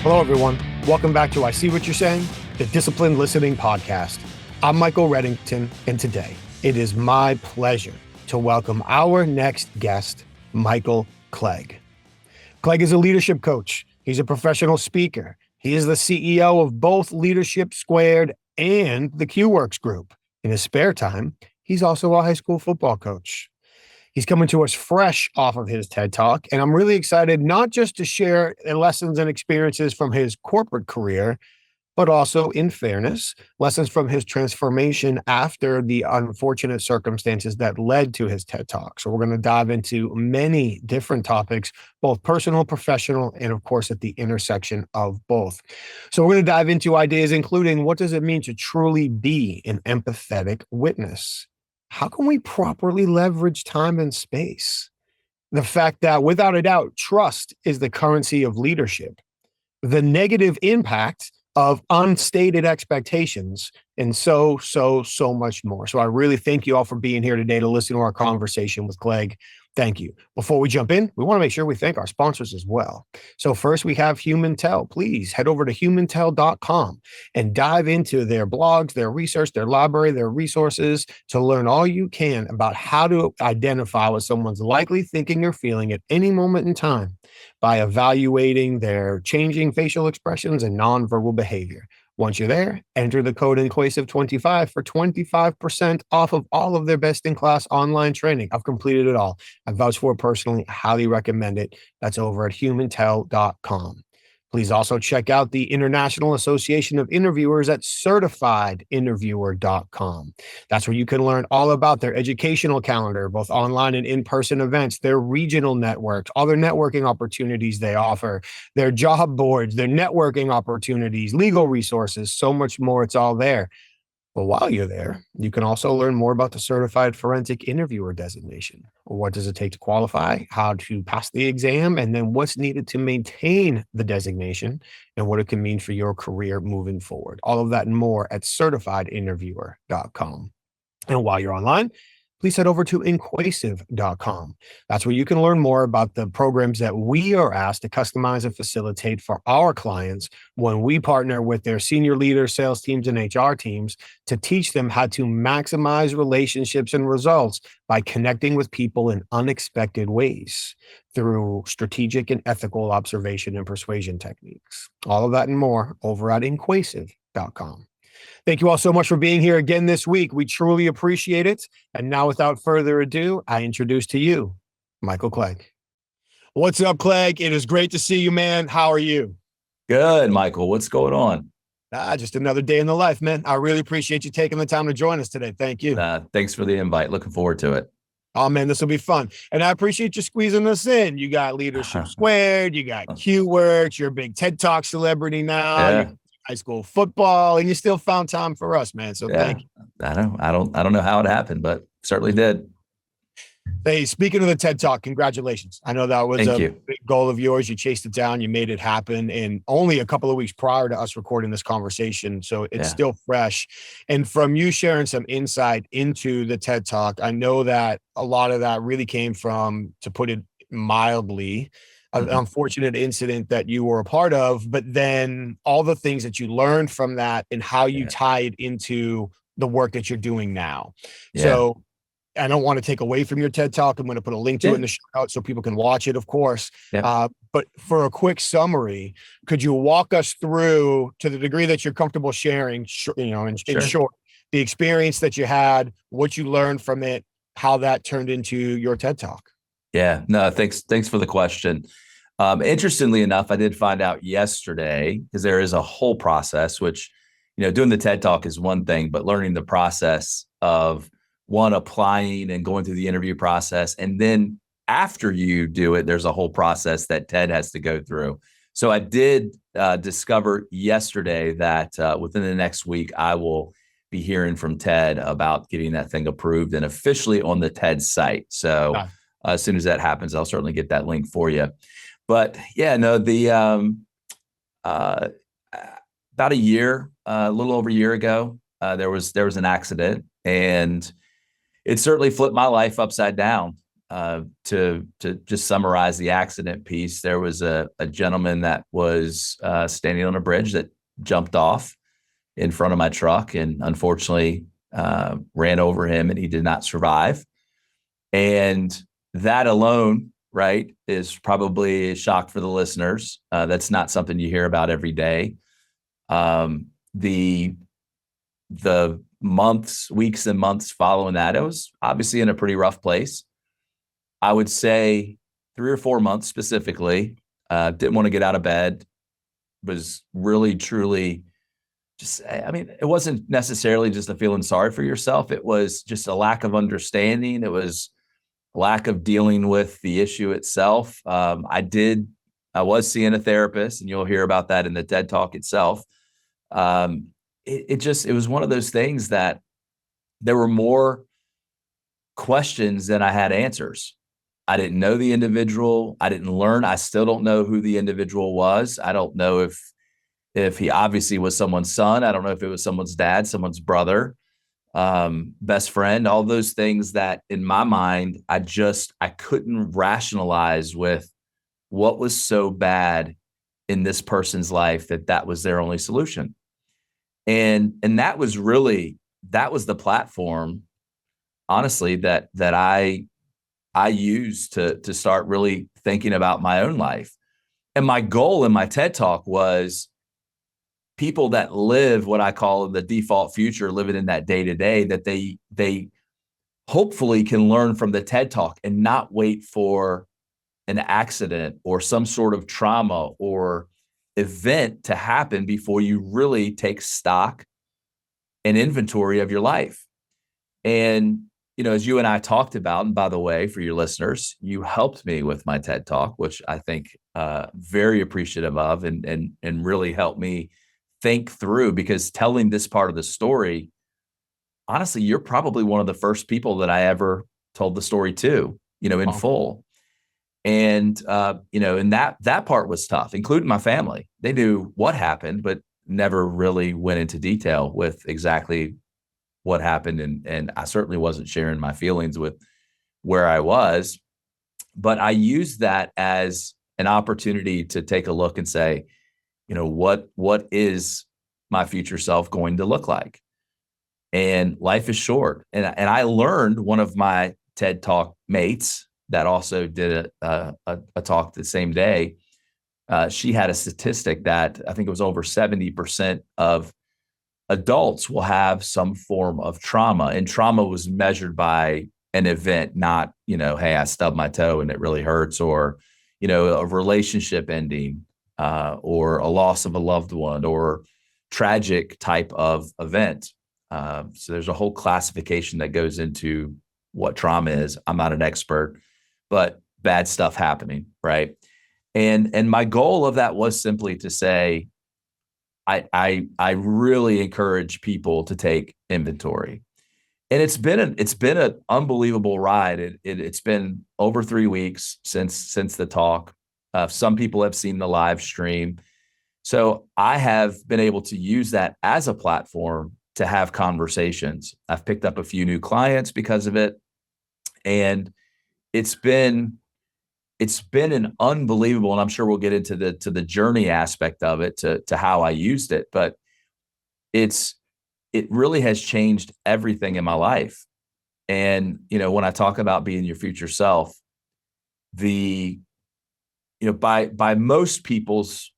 Hello, everyone. Welcome back to I See What You're Saying, the Disciplined Listening Podcast. I'm Michael Reddington, and today it is my pleasure to welcome our next guest, Michael Clegg. Clegg is a leadership coach. He's a professional speaker. He is the CEO of both Leadership Squared and the Q-Works Group. In his spare time, he's also a high school football coach. He's coming to us fresh off of his TED Talk, and I'm really excited not just to share lessons and experiences from his corporate career, but also, in fairness, lessons from his transformation after the unfortunate circumstances that led to his TED Talk. So we're going to dive into many different topics, both personal, professional, and of course, at the intersection of both. So we're going to dive into ideas, including what does it mean to truly be an empathetic witness? How can we properly leverage time and space? The fact that, without a doubt, trust is the currency of leadership, the negative impact of unstated expectations, and so much more. So I really thank you all for being here today to listen to our conversation with Clegg. Thank you. Before we jump in, we want to make sure we thank our sponsors as well. So first, we have HumanTell. Please head over to humantell.com and dive into their blogs, their research, their library, their resources to learn all you can about how to identify what someone's likely thinking or feeling at any moment in time by evaluating their changing facial expressions and nonverbal behavior. Once you're there, enter the code Inclusive25 for 25% off of all of their best-in-class online training. I've completed it all. I vouch for it personally. I highly recommend it. That's over at humantell.com. Please also check out the International Association of Interviewers at certifiedinterviewer.com. That's where you can learn all about their educational calendar, both online and in-person events, their regional networks, all their networking opportunities they offer, their job boards, their networking opportunities, legal resources, so much more. It's all there. But while you're there, you can also learn more about the Certified Forensic Interviewer designation. What does it take to qualify, how to pass the exam, and then what's needed to maintain the designation and what it can mean for your career moving forward. All of that and more at certifiedinterviewer.com. And while you're online, please head over to Inclusive.com. That's where you can learn more about the programs that we are asked to customize and facilitate for our clients when we partner with their senior leaders, sales teams, and HR teams to teach them how to maximize relationships and results by connecting with people in unexpected ways through strategic and ethical observation and persuasion techniques. All of that and more over at Inclusive.com. Thank you all so much for being here again this week. We truly appreciate it. And now, without further ado, I introduce to you, Michael Clegg. What's up, Clegg? It is great to see you, man. How are you? Good, Michael. What's going on? Just another day in the life, man. I really appreciate you taking the time to join us today. Thank you. Thanks for the invite. Looking forward to it. Oh, man, this will be fun. And I appreciate you squeezing us in. You got Leadership Squared. You got Q-Works. You're a big TED Talk celebrity now. Yeah. High school football, and you still found time for us, man. So thank you. I don't know how it happened, but certainly did. Hey, speaking of the TED Talk, congratulations. I know that was a big goal of yours. You chased it down, you made it happen, and only a couple of weeks prior to us recording this conversation. So it's still fresh. And from you sharing some insight into the TED Talk, I know that a lot of that really came from, to put it mildly, an unfortunate incident that you were a part of, but then all the things that you learned from that and how you tie it into the work that you're doing now. So I don't want to take away from your TED Talk. I'm going to put a link to it in the show notes so people can watch it, of course. But for a quick summary, could you walk us through, to the degree that you're comfortable sharing, in short, the experience that you had, what you learned from it, how that turned into your TED Talk? Yeah, no, thanks for the question. Interestingly enough, I did find out yesterday, because there is a whole process, which, doing the TED Talk is one thing, but learning the process of applying and going through the interview process. And then after you do it, there's a whole process that TED has to go through. So I did discover yesterday that within the next week, I will be hearing from TED about getting that thing approved and officially on the TED site. So as soon as that happens, I'll certainly get that link for you. But about a little over a year ago, there was an accident, and it certainly flipped my life upside down. to just summarize the accident piece, there was a gentleman that was standing on a bridge that jumped off in front of my truck and unfortunately ran over him, and he did not survive. And that alone, right, is probably a shock for the listeners. That's not something you hear about every day. The weeks and months following that, it was obviously in a pretty rough place. I would say 3 or 4 months specifically. Didn't want to get out of bed. Was really, truly just, I mean, it wasn't necessarily just a feeling sorry for yourself. It was just a lack of understanding. It was lack of dealing with the issue itself. I was seeing a therapist, and you'll hear about that in the TED Talk itself. It was one of those things that there were more questions than I had answers. I didn't know the individual. I didn't learn. I still don't know who the individual was. I don't know if he obviously was someone's son. I don't know if it was someone's dad, someone's brother, best friend, all those things that in my mind, I couldn't rationalize with what was so bad in this person's life that was their only solution. And that was the platform, honestly, that I used to start really thinking about my own life. And my goal in my TED Talk was people that live what I call the default future, living in that day to day, that they hopefully can learn from the TED Talk and not wait for an accident or some sort of trauma or event to happen before you really take stock and inventory of your life. And, as you and I talked about, and by the way, for your listeners, you helped me with my TED Talk, which I think very appreciative of, and really helped me think through, because telling this part of the story, honestly, you're probably one of the first people that I ever told the story to, in full. And, and that part was tough, including my family. They knew what happened, but never really went into detail with exactly what happened. And I certainly wasn't sharing my feelings with where I was, but I used that as an opportunity to take a look and say, what is my future self going to look like? And life is short. And I learned, one of my TED Talk mates that also did a talk the same day, she had a statistic that I think it was over 70% of adults will have some form of trauma. And trauma was measured by an event, not, hey, I stubbed my toe and it really hurts, or, a relationship ending, or a loss of a loved one, or tragic type of event. So there's a whole classification that goes into what trauma is. I'm not an expert, but bad stuff happening, right? And my goal of that was simply to say, I really encourage people to take inventory. And it's been an unbelievable ride. It's been over 3 weeks since the talk. Some people have seen the live stream. So I have been able to use that as a platform to have conversations. I've picked up a few new clients because of it. And it's been an unbelievable, and I'm sure we'll get into the journey aspect of it, to how I used it, but it really has changed everything in my life. And, when I talk about being your future self, by most people's,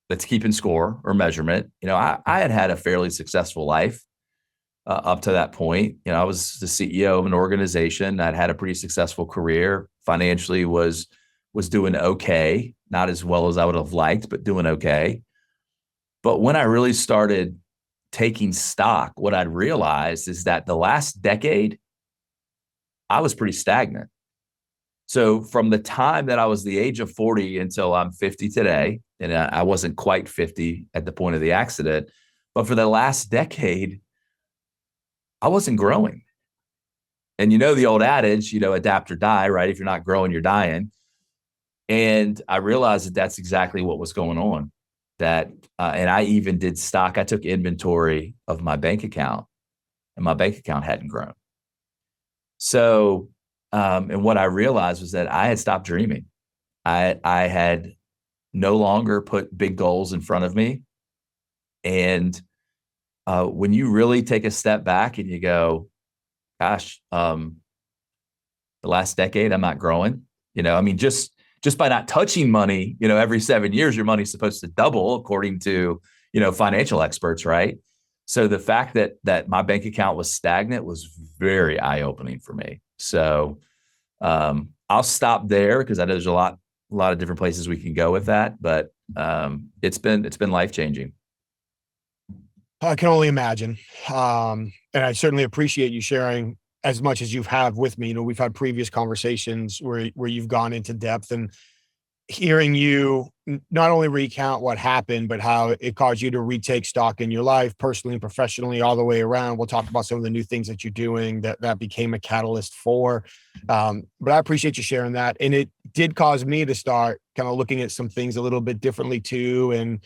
that's keeping score or measurement, I had a fairly successful life up to that point. I was the CEO of an organization. I'd had a pretty successful career. Financially was doing okay, not as well as I would have liked, but doing okay. But when I really started taking stock, what I'd realized is that the last decade, I was pretty stagnant. So from the time that I was the age of 40 until I'm 50 today, and I wasn't quite 50 at the point of the accident, but for the last decade, I wasn't growing. And the old adage, adapt or die, right? If you're not growing, you're dying. And I realized that that's exactly what was going on. And I even did stock. I took inventory of my bank account, and my bank account hadn't grown. So And what I realized was that I had stopped dreaming. I had no longer put big goals in front of me. And when you really take a step back and you go, gosh, the last decade, I'm not growing. I mean, just by not touching money, every 7 years, your money's supposed to double according to, financial experts, right? So the fact that my bank account was stagnant was very eye-opening for me. So I'll stop there because I know there's a lot of different places we can go with that, but it's been life-changing. I can only imagine. And I certainly appreciate you sharing as much as you've had with me. We've had previous conversations where you've gone into depth, and hearing you not only recount what happened, but how it caused you to retake stock in your life, personally and professionally, all the way around. We'll talk about some of the new things that you're doing that became a catalyst for. But I appreciate you sharing that. And it did cause me to start kind of looking at some things a little bit differently too, and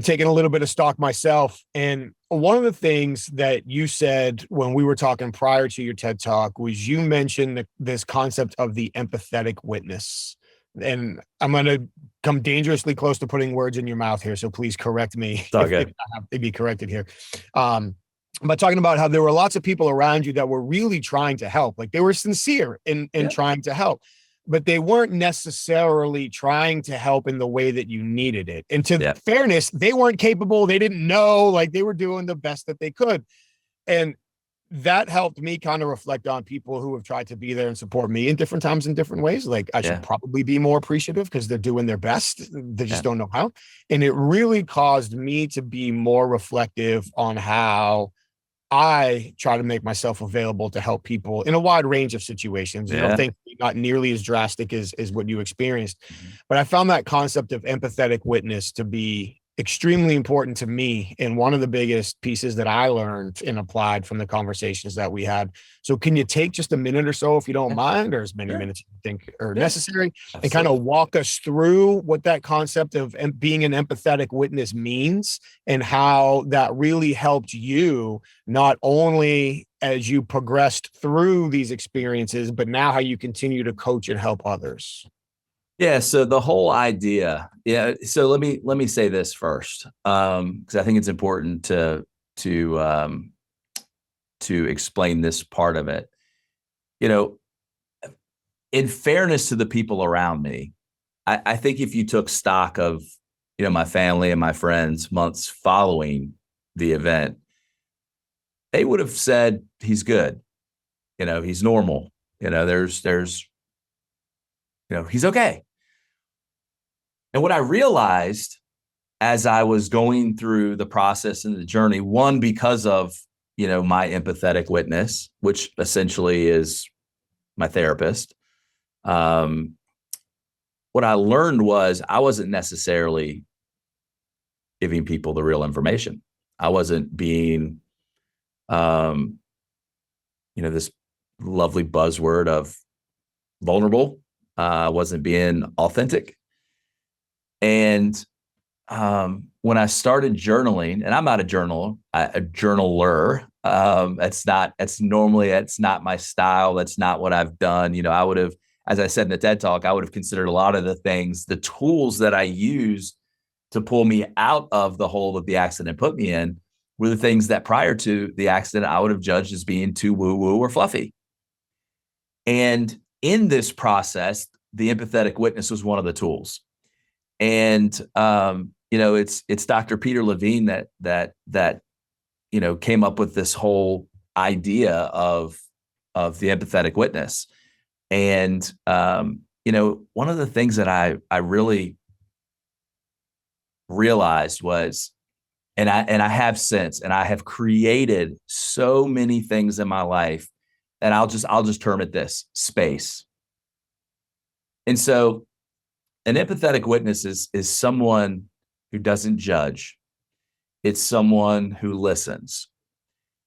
taking a little bit of stock myself. And one of the things that you said when we were talking prior to your TED Talk was you mentioned this concept of the empathetic witness. And I'm going to come dangerously close to putting words in your mouth here, so please correct me It's all if good. I have to be corrected here. But talking about how there were lots of people around you that were really trying to help, like they were sincere in Yeah. trying to help, but they weren't necessarily trying to help in the way that you needed it. And to Yeah. fairness, they weren't capable. They didn't know, like they were doing the best that they could. And that helped me kind of reflect on people who have tried to be there and support me in different times in different ways. Like I should Yeah. probably be more appreciative because they're doing their best. They just Yeah. don't know how. And it really caused me to be more reflective on how I try to make myself available to help people in a wide range of situations. Yeah. Thankfully not nearly as drastic as what you experienced. Mhm. But I found that concept of empathetic witness to be extremely important to me, and one of the biggest pieces that I learned and applied from the conversations that we had. So can you take just a minute or so, if you don't Yeah. mind, or as many Sure. minutes you think are Yeah. necessary, and kind Absolutely. of walk us through what that concept of being an empathetic witness means, and how that really helped you not only as you progressed through these experiences, but now how you continue to coach and help others. Yeah. So the whole idea, yeah. So let me say this first, because I think it's important to um, to explain this part of it. You know, in fairness to the people around me, I think if you took stock of my family and my friends months following the event, they would have said he's good. He's normal. There's he's okay. And what I realized as I was going through the process and the journey, one, because of, my empathetic witness, which essentially is my therapist, um, what I learned was I wasn't necessarily giving people the real information. I wasn't being, um, this lovely buzzword of vulnerable. I wasn't being authentic. And when I started journaling, and I'm not a journaler. That's not my style. That's not what I've done. I would have, as I said in the TED Talk, I would have considered a lot of the tools that I used to pull me out of the hole that the accident put me in were the things that prior to the accident, I would have judged as being too woo-woo or fluffy. And in this process, the empathetic witness was one of the tools. And it's Dr. Peter Levine that came up with this whole idea of the empathetic witness. And one of the things that I really realized was, and I have since, and I have created so many things in my life, and I'll just term it this: space. And so an empathetic witness is someone who doesn't judge. It's someone who listens.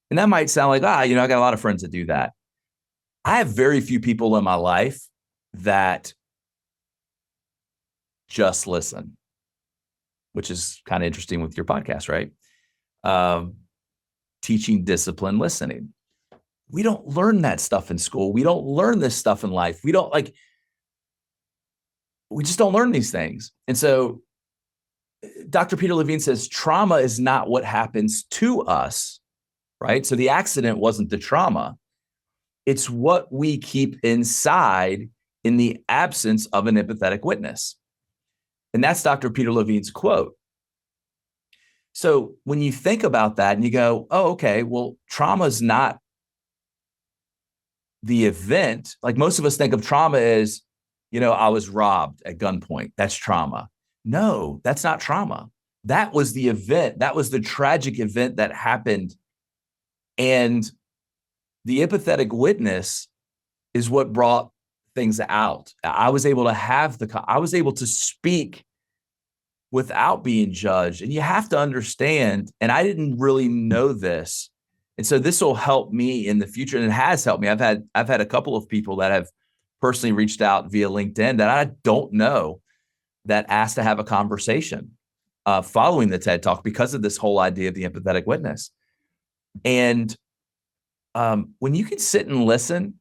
And that might sound like, I got a lot of friends that do that. I have very few people in my life that just listen, which is kind of interesting with your podcast, right? Teaching discipline listening. We don't learn that stuff in school. We don't learn this stuff in life. We just don't learn these things. And so Dr. Peter Levine says trauma is not what happens to us, right? So the accident wasn't the trauma. It's what we keep inside in the absence of an empathetic witness. And that's Dr. Peter Levine's quote. So when you think about that and you go, oh, okay, well, trauma is not the event. Like most of us think of trauma as, I was robbed at gunpoint. That's trauma. No, that's not trauma. That was the event. That was the tragic event that happened. And the empathetic witness is what brought things out. I was able to speak without being judged. And you have to understand, and I didn't really know this. And so this will help me in the future, and it has helped me. I've had a couple of people that have personally reached out via LinkedIn that I don't know that asked to have a conversation following the TED Talk because of this whole idea of the empathetic witness. And when you can sit and listen,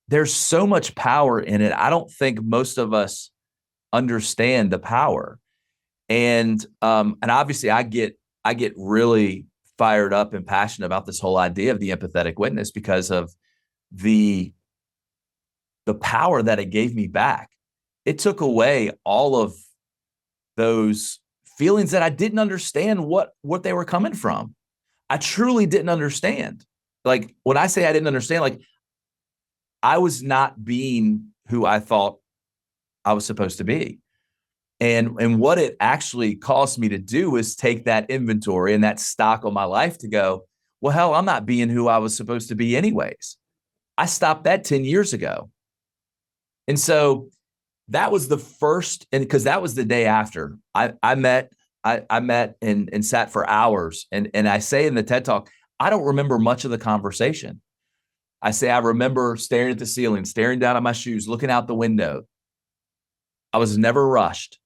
there's so much power in it. I don't think most of us understand the power. And obviously I get really fired up and passionate about this whole idea of the empathetic witness because of the power that it gave me back. It took away all of those feelings that I didn't understand what they were coming from. I truly didn't understand. Like when I say I didn't understand, like I was being who I thought I was supposed to be. And what it actually caused me to do is take that inventory and that stock of my life to go, well, hell, I'm not being who I was supposed to be anyways. I stopped that 10 years ago. And so that was the first, and because that was the day after I met and sat for hours. And I say in the TED Talk, I don't remember much of the conversation. I say, I remember staring at the ceiling, staring down at my shoes, looking out the window. I was never rushed.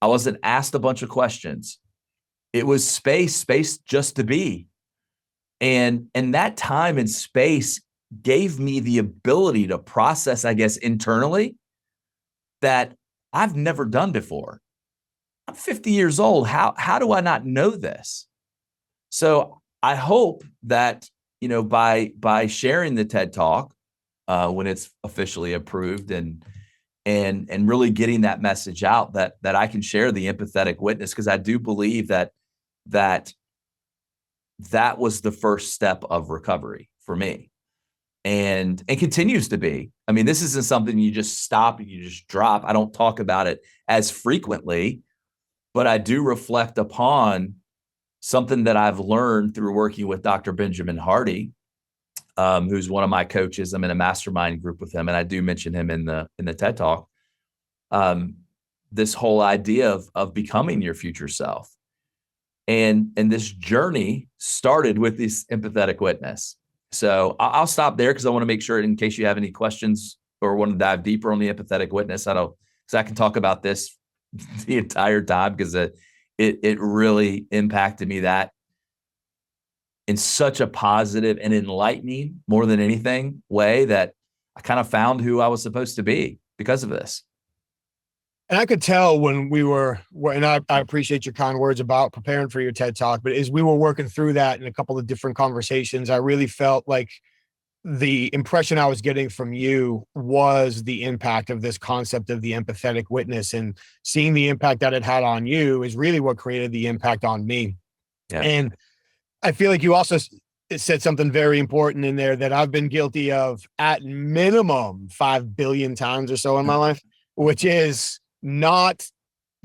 I wasn't asked a bunch of questions. It was space just to be. And that time and space gave me the ability to process, I guess, internally that I've never done before. I'm 50 years old. How do I not know this? So I hope that, by sharing the TED Talk when it's officially approved and really getting that message out that I can share the empathetic witness, because I do believe that was the first step of recovery for me. And continues to be. I mean, this isn't something you just stop and you just drop. I don't talk about it as frequently, but I do reflect upon something that I've learned through working with Dr. Benjamin Hardy, who's one of my coaches. I'm in a mastermind group with him, and I do mention him in the TED Talk. This whole idea of becoming your future self, and this journey started with this empathetic witness. So I'll stop there because I want to make sure, in case you have any questions or want to dive deeper on the empathetic witness, because I can talk about this the entire time, because it really impacted me that in such a positive and enlightening, more than anything, way that I kind of found who I was supposed to be because of this. And I could tell when we were, and I appreciate your kind words about preparing for your TED Talk, but as we were working through that in a couple of different conversations, I really felt like the impression I was getting from you was the impact of this concept of the empathetic witness, and seeing the impact that it had on you is really what created the impact on me. Yeah. And I feel like you also said something very important in there that I've been guilty of at minimum 5 billion times or so in my life, which is not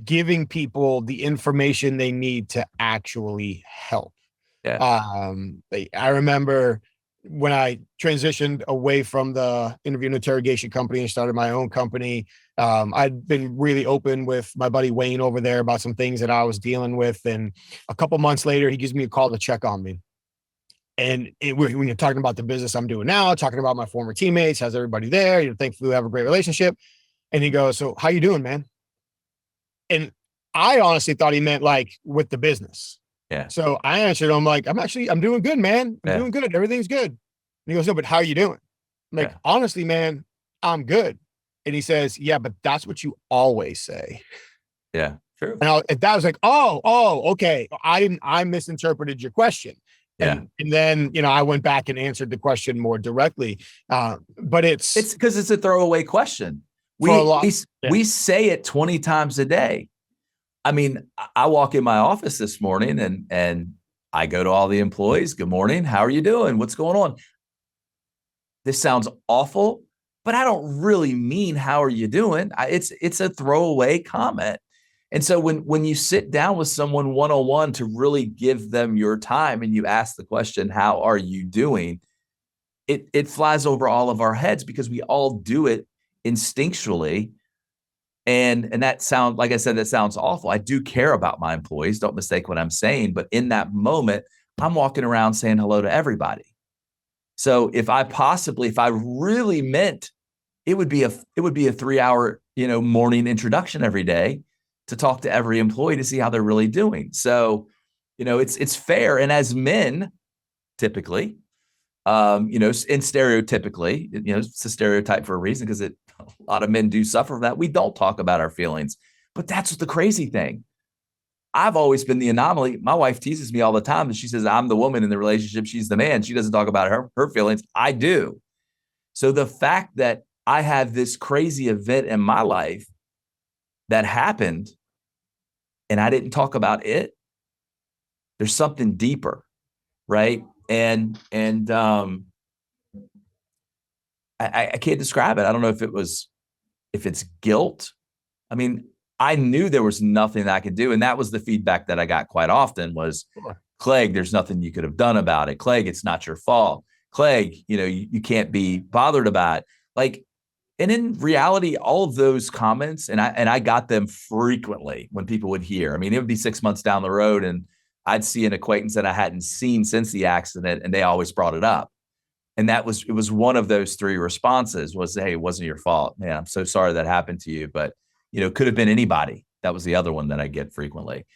giving people the information they need to actually help. Yeah. I remember when I transitioned away from the interview and interrogation company and started my own company, I'd been really open with my buddy Wayne over there about some things that I was dealing with. And a couple months later, he gives me a call to check on me. And when you're talking about the business I'm doing now, talking about my former teammates, how's everybody there? You're thankful we have a great relationship. And he goes, so how you doing, man? And I honestly thought he meant like with the business. Yeah. So I answered him like, I'm doing good, man. I'm Yeah. doing good. Everything's good. And he goes, no, but how are you doing? I'm like, Yeah. honestly, man, I'm good. And he says, yeah, but that's what you always say. Yeah. True. And that was like, okay. I misinterpreted your question. Yeah. And then, I went back and answered the question more directly. But it's It's because it's a throwaway question. for a We, lot. we, Yeah. we say it 20 times a day. I mean, I walk in my office this morning and I go to all the employees. Good morning. How are you doing? What's going on? This sounds awful, but I don't really mean how are you doing? It's a throwaway comment. And so when you sit down with someone one-on-one to really give them your time and you ask the question, how are you doing? It flies over all of our heads because we all do it instinctually. And that sound, like I said, that sounds awful. I do care about my employees. Don't mistake what I'm saying. But in that moment, I'm walking around saying hello to everybody. So if I really meant it would be a 3 hour, morning introduction every day to talk to every employee to see how they're really doing. So, it's fair. And as men, typically, and stereotypically, it's a stereotype for a reason because a lot of men do suffer from that. We don't talk about our feelings, but that's the crazy thing. I've always been the anomaly. My wife teases me all the time and she says, I'm the woman in the relationship. She's the man. She doesn't talk about her feelings. I do. So the fact that I have this crazy event in my life that happened and I didn't talk about it, there's something deeper, right? And I can't describe it. I don't know if it's guilt. I mean, I knew there was nothing that I could do. And that was the feedback that I got quite often was, Clegg, there's nothing you could have done about it. Clegg, it's not your fault. Clegg, you can't be bothered about it. Like, and in reality, all of those comments, and I got them frequently when people would hear. I mean, it would be 6 months down the road, and I'd see an acquaintance that I hadn't seen since the accident, and they always brought it up. And it was one of those three responses was, hey, it wasn't your fault. Man, I'm so sorry that happened to you. But, could have been anybody. That was the other one that I get frequently.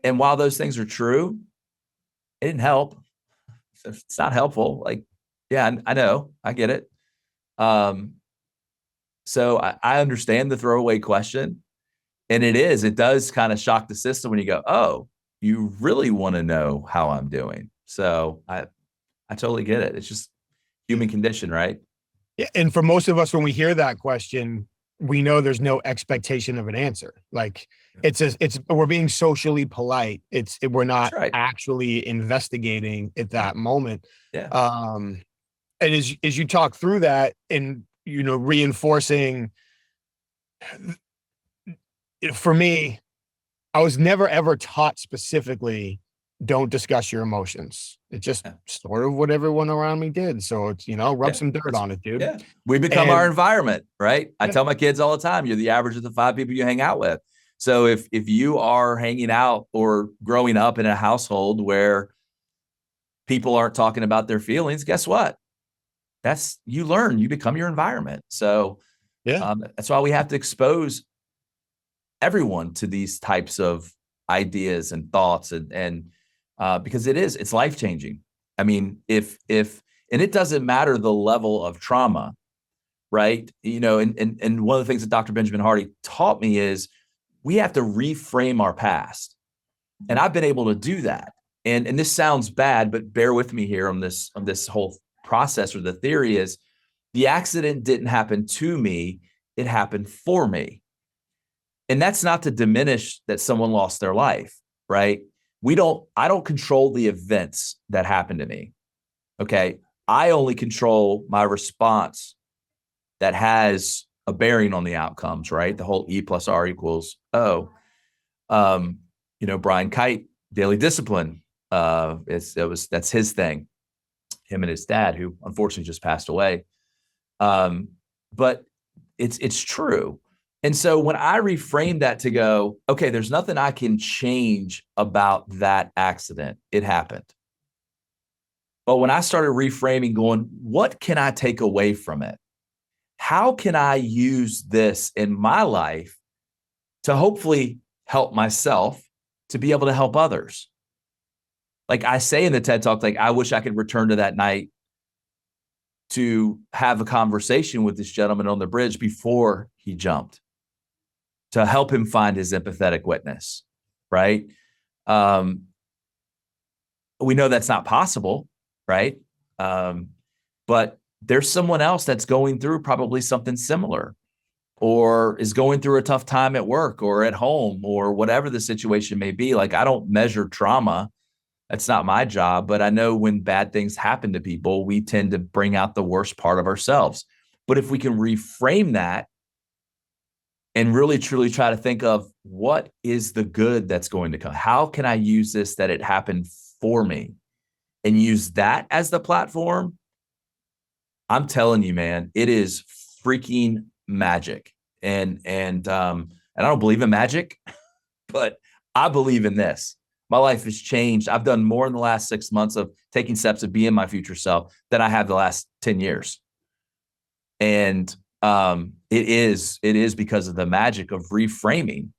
And while those things are true, it didn't help. It's not helpful. Like, yeah, I know. I get it. So I understand the throwaway question. And it does kind of shock the system when you go, oh, you really want to know how I'm doing. So I totally get it. It's just human condition, right? Yeah, and for most of us, when we hear that question, we know there's no expectation of an answer. Like we're being socially polite. We're That's not right. actually investigating at that moment. Yeah. And as you talk through that and, reinforcing, for me, I was never ever taught specifically, don't discuss your emotions. It's just Yeah. sort of what everyone around me did. So it's, rub some dirt on it, dude. Yeah. We become our environment, right? I Yeah. tell my kids all the time, you're the average of the 5 people you hang out with. So if you are hanging out or growing up in a household where people aren't talking about their feelings, guess what? You learn, you become your environment. So Yeah. that's why we have to expose everyone to these types of ideas and thoughts and because it's life-changing. I mean, and it doesn't matter the level of trauma, right? And one of the things that Dr. Benjamin Hardy taught me is we have to reframe our past. And I've been able to do that. And this sounds bad, but bear with me here on this whole process, or the theory is the accident didn't happen to me, it happened for me. And that's not to diminish that someone lost their life, right? I don't control the events that happen to me. Okay. I only control my response that has a bearing on the outcomes, right? The whole E plus R equals O. Brian Kite, daily discipline. That's his thing. Him and his dad, who unfortunately just passed away. But it's true. And so when I reframe that to go, okay, there's nothing I can change about that accident. It happened. But when I started reframing, going, what can I take away from it? How can I use this in my life to hopefully help myself to be able to help others. Like I say in the TED Talk, like I wish I could return to that night to have a conversation with this gentleman on the bridge before he jumped, to help him find his empathetic witness, right? We know that's not possible, right? But there's someone else that's going through probably something similar, or is going through a tough time at work or at home or whatever the situation may be. Like I don't measure trauma. That's not my job, but I know when bad things happen to people, we tend to bring out the worst part of ourselves. But if we can reframe that and really truly try to think of what is the good that's going to come, how can I use this that it happened for me, and use that as the platform, I'm telling you, man, it is freaking magic. And I don't believe in magic, but I believe in this. My life has changed. I've done more in the last 6 months of taking steps to be in my future self than I have the last 10 years. And it is because of the magic of reframing.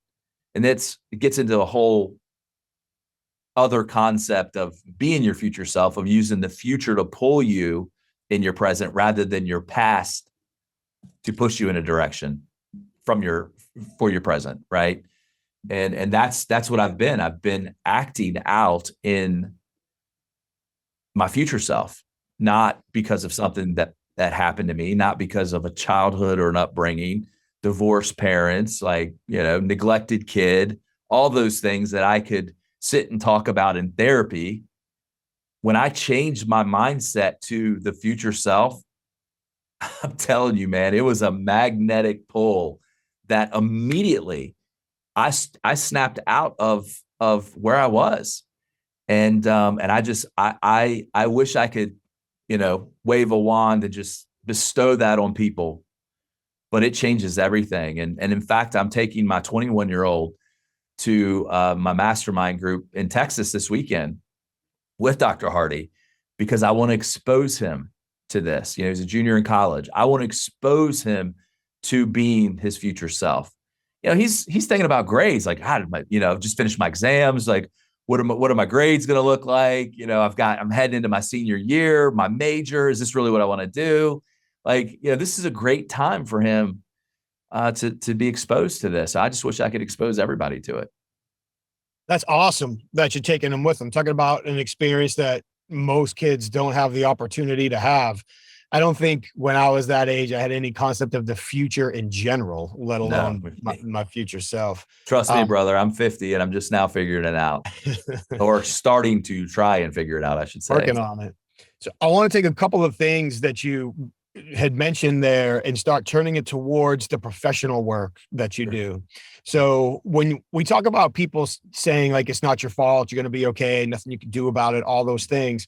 And it gets into a whole other concept of being your future self, of using the future to pull you in your present rather than your past to push you in a direction for your present, right? And that's what I've been acting out in my future self, not because of something that happened to me, not because of a childhood or an upbringing, divorced parents, like, neglected kid, all those things that I could sit and talk about in therapy. When I changed my mindset to the future self, I'm telling you, man, it was a magnetic pull that immediately I snapped out of where I was. And I wish I could, wave a wand and just bestow that on people, but it changes everything. And in fact, I'm taking my 21-year-old to my mastermind group in Texas this weekend with Dr. Hardy, because I want to expose him to this. He's a junior in college. I want to expose him to being his future self. He's thinking about grades. Like, how did just finished my exams. Like, what are my grades going to look like? I'm heading into my senior year, my major. Is this really what I want to do? Like, this is a great time for him to be exposed to this. I just wish I could expose everybody to it. That's awesome that you're taking them with them. Talking about an experience that most kids don't have the opportunity to have. I don't think when I was that age, I had any concept of the future in general, let alone my future self. Trust me, brother, I'm 50 and I'm just now figuring it out or starting to try and figure it out, I should say. Working on it. So I want to take a couple of things that you had mentioned there and start turning it towards the professional work that you do. So when we talk about people saying like, it's not your fault, you're going to be okay, nothing you can do about it, all those things,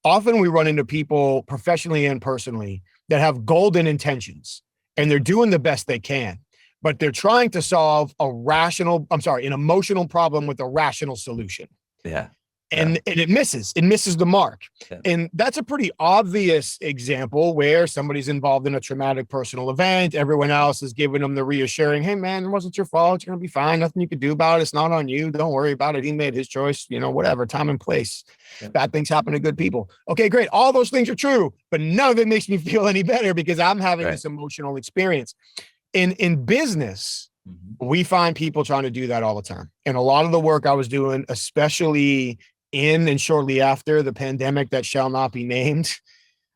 often we run into people professionally and personally that have golden intentions and they're doing the best they can, but they're trying to solve an emotional problem with a rational solution. Yeah. And it misses the mark. Yeah. And that's a pretty obvious example where somebody's involved in a traumatic personal event. Everyone else is giving them the reassuring, hey man, it wasn't your fault. You're going to be fine. Nothing you could do about it. It's not on you. Don't worry about it. He made his choice, whatever, time and place. Yeah. Bad things happen to good people. Okay, great. All those things are true, but none of it makes me feel any better because I'm having this emotional experience. In business, we find people trying to do that all the time. And a lot of the work I was doing, especially in and shortly after the pandemic that shall not be named,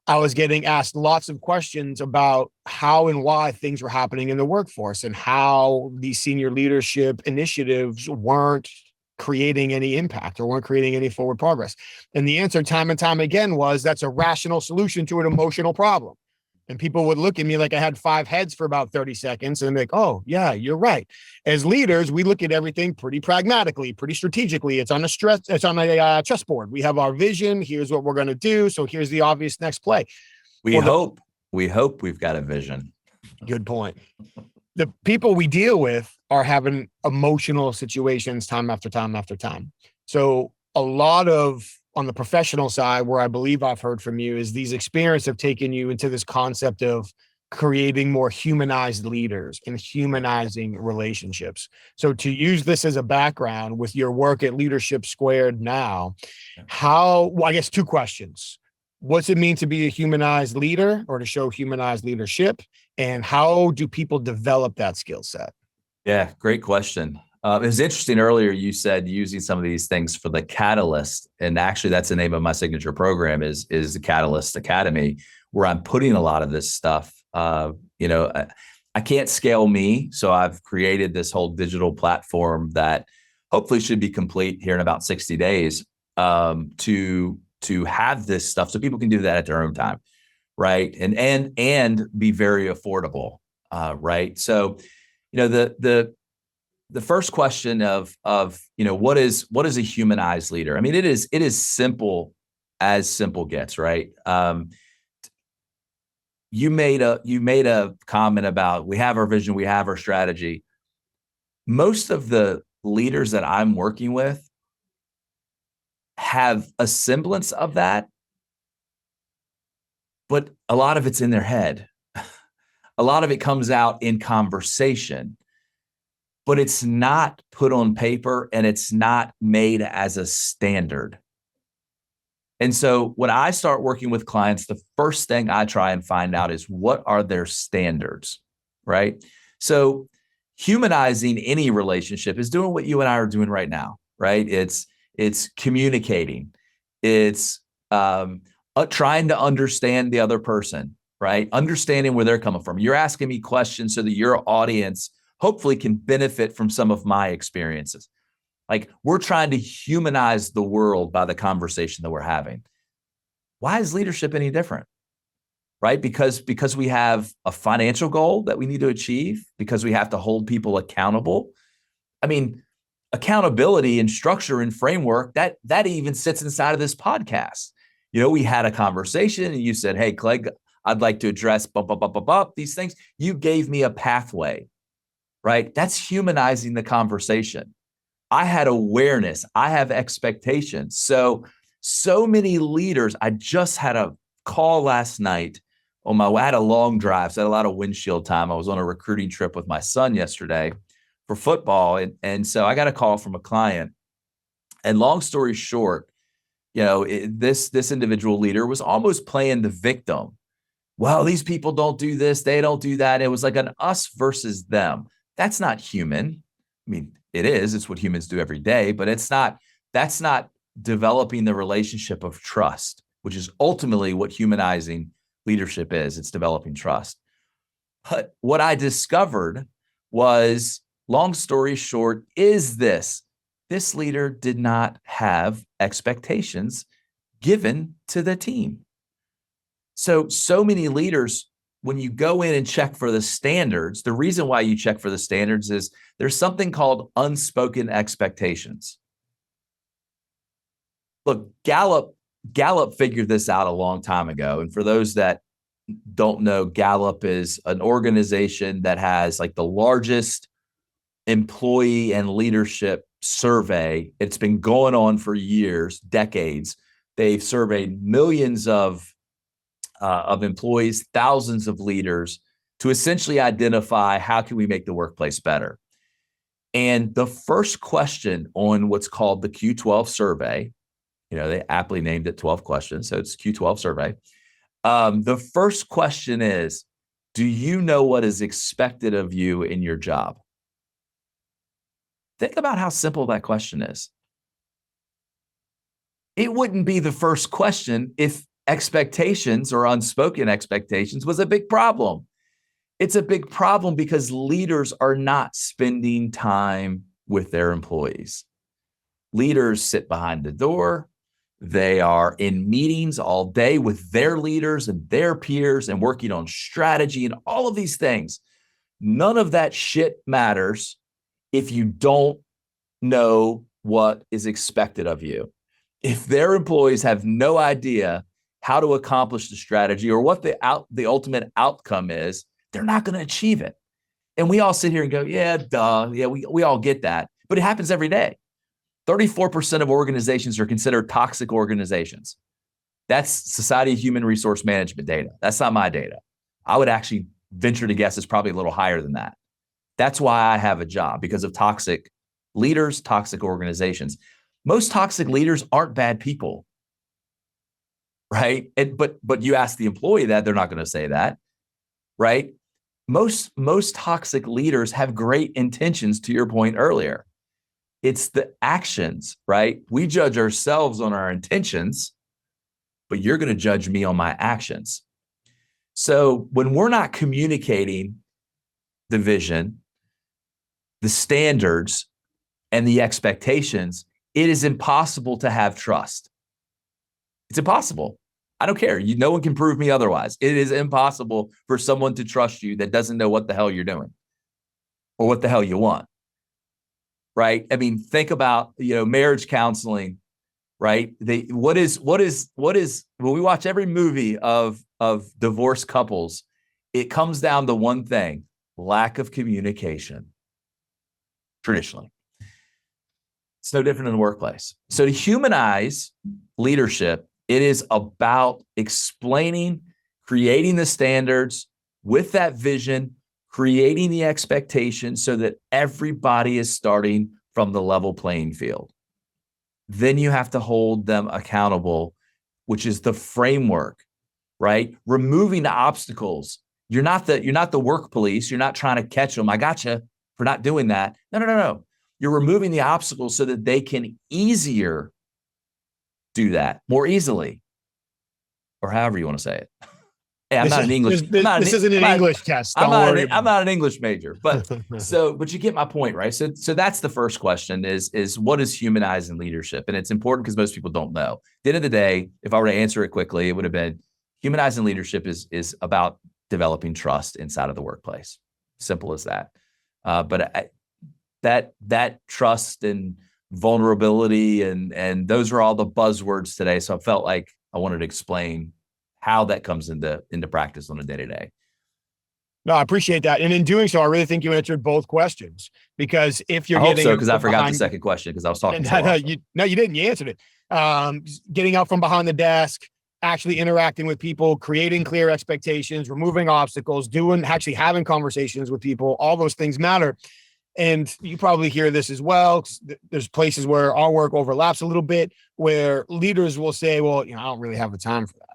I was getting asked lots of questions about how and why things were happening in the workforce and how these senior leadership initiatives weren't creating any impact or weren't creating any forward progress. And the answer time and time again was that's a rational solution to an emotional problem. And people would look at me like I had 5 heads for about 30 seconds and like, oh, yeah, you're right. As leaders, we look at everything pretty pragmatically, pretty strategically. It's on a chessboard. We have our vision. Here's what we're going to do. So here's the obvious next play. We hope we've got a vision. Good point. The people we deal with are having emotional situations time after time after time. So a lot of, on the professional side, where I believe I've heard from you, is these experiences have taken you into this concept of creating more humanized leaders and humanizing relationships. So to use this as a background with your work at Leadership Squared now, well, I guess two questions. What's it mean to be a humanized leader or to show humanized leadership? And how do people develop that skill set? Yeah, great question. It was interesting earlier you said using some of these things for the catalyst, and actually that's the name of my signature program is the Catalyst Academy, where I'm putting a lot of this stuff. I can't scale me, so I've created this whole digital platform that hopefully should be complete here in about 60 days to have this stuff so people can do that at their own time, right? And be very affordable, right? So, the first question of what is a humanized leader? I mean, it is simple as simple gets, right? You made a comment about we have our vision, we have our strategy. Most of the leaders that I'm working with have a semblance of that, but a lot of it's in their head. A lot of it comes out in conversation, but it's not put on paper and it's not made as a standard. And so when I start working with clients, the first thing I try and find out is what are their standards, right? So humanizing any relationship is doing what you and I are doing right now, right? It's communicating. It's trying to understand the other person, right? Understanding where they're coming from. You're asking me questions so that your audience hopefully can benefit from some of my experiences. Like we're trying to humanize the world by the conversation that we're having. Why is leadership any different? Right? Because we have a financial goal that we need to achieve, because we have to hold people accountable. I mean, accountability and structure and framework, that even sits inside of this podcast. We had a conversation and you said, hey, Clegg, I'd like to address these things. You gave me a pathway, right? That's humanizing the conversation. I had awareness. I have expectations. So many leaders. I just had a call last night on my way. I had a long drive, so I had a lot of windshield time. I was on a recruiting trip with my son yesterday for football. And so I got a call from a client. And long story short, this individual leader was almost playing the victim. Well, these people don't do this. They don't do that. It was like an us versus them. That's not human. I mean, it is. It's what humans do every day, but that's not developing the relationship of trust, which is ultimately what humanizing leadership is. It's developing trust. But what I discovered was, long story short, is this leader did not have expectations given to the team. So many leaders, when you go in and check for the standards, the reason why you check for the standards is there's something called unspoken expectations. Look, Gallup figured this out a long time ago. And for those that don't know, Gallup is an organization that has like the largest employee and leadership survey. It's been going on for years, decades. They've surveyed millions of employees, thousands of leaders, to essentially identify how can we make the workplace better. And the first question on what's called the Q12 survey, they aptly named it 12 questions, so it's Q12 survey. The first question is, do you know what is expected of you in your job? Think about how simple that question is. It wouldn't be the first question if expectations or unspoken expectations was a big problem. It's a big problem because leaders are not spending time with their employees. Leaders sit behind the door. They are in meetings all day with their leaders and their peers and working on strategy and all of these things. None of that shit matters if you don't know what is expected of you. If their employees have no idea how to accomplish the strategy or what the ultimate outcome is, they're not going to achieve it. And we all sit here and go, yeah, duh. Yeah, we all get that. But it happens every day. 34% of organizations are considered toxic organizations. That's Society of Human Resource Management data. That's not my data. I would actually venture to guess it's probably a little higher than that. That's why I have a job, because of toxic leaders, toxic organizations. Most toxic leaders aren't bad people, right? But you ask the employee that, they're not going to say that, right? Most toxic leaders have great intentions, to your point earlier. It's the actions, right? We judge ourselves on our intentions, but you're going to judge me on my actions. So when we're not communicating the vision, the standards, and the expectations, it is impossible to have trust. It's impossible. I don't care. No one can prove me otherwise. It is impossible for someone to trust you that doesn't know what the hell you're doing or what the hell you want. Right? I mean, think about, marriage counseling, right? What is when we watch every movie of divorced couples, it comes down to one thing: lack of communication. Traditionally, it's no different in the workplace. So to humanize leadership, it is about explaining, creating the standards with that vision, creating the expectations so that everybody is starting from the level playing field. Then you have to hold them accountable, which is the framework, right? Removing the obstacles. You're not the work police. You're not trying to catch them. I gotcha for not doing that. No. You're removing the obstacles so that they can easier do that, more easily, or however you want to say it. Hey, I'm not an English. This isn't an English test. I'm not an English major, but you get my point, right? So that's the first question: is what is humanizing leadership? And it's important because most people don't know. At the end of the day, if I were to answer it quickly, it would have been humanizing leadership is about developing trust inside of the workplace. Simple as that. But that trust and vulnerability and those are all the buzzwords today. So I felt like I wanted to explain how that comes into practice on a day-to-day. No, I appreciate that. And in doing so, I really think you answered both questions, because if you're getting, because I forgot the second question because I was talking. No, you didn't. You answered it. Getting out from behind the desk, actually interacting with people, creating clear expectations, removing obstacles, actually having conversations with people, all those things matter. And you probably hear this as well. There's places where our work overlaps a little bit, where leaders will say, well, I don't really have the time for that.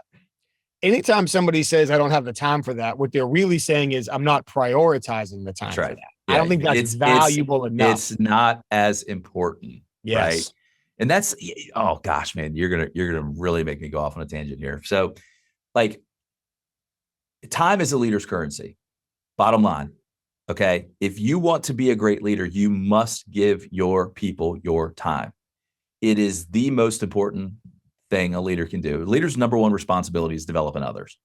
Anytime somebody says, I don't have the time for that, what they're really saying is, I'm not prioritizing the time for that. Yeah, I don't think that's valuable enough. It's not as important. Yes. Right. And that's, oh gosh, man, you're going to really make me go off on a tangent here. So like, time is a leader's currency. Bottom line. Okay. If you want to be a great leader, you must give your people your time. It is the most important thing a leader can do. A leader's number one responsibility is developing others.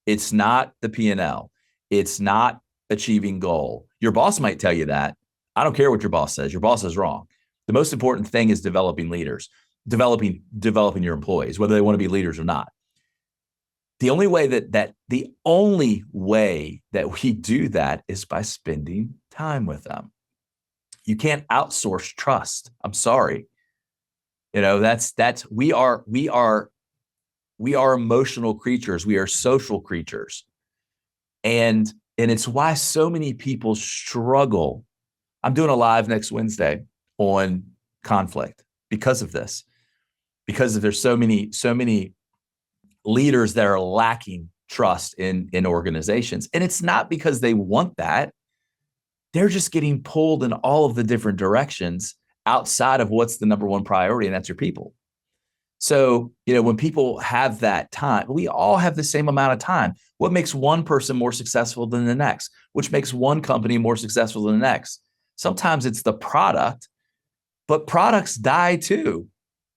It's not the P&L. It's not achieving goal. Your boss might tell you that. I don't care what your boss says. Your boss is wrong. The most important thing is developing leaders, developing your employees, whether they want to be leaders or not. The only way that we do that is by spending time with them. You can't outsource trust. I'm sorry. We are emotional creatures. We are social creatures. And it's why so many people struggle. I'm doing a live next Wednesday on conflict because of this, because there's so many leaders that are lacking trust in organizations. And it's not because they want that. They're just getting pulled in all of the different directions outside of what's the number one priority, and that's your people. So, when people have that time, we all have the same amount of time. What makes one person more successful than the next? Which makes one company more successful than the next? Sometimes it's the product, but products die too,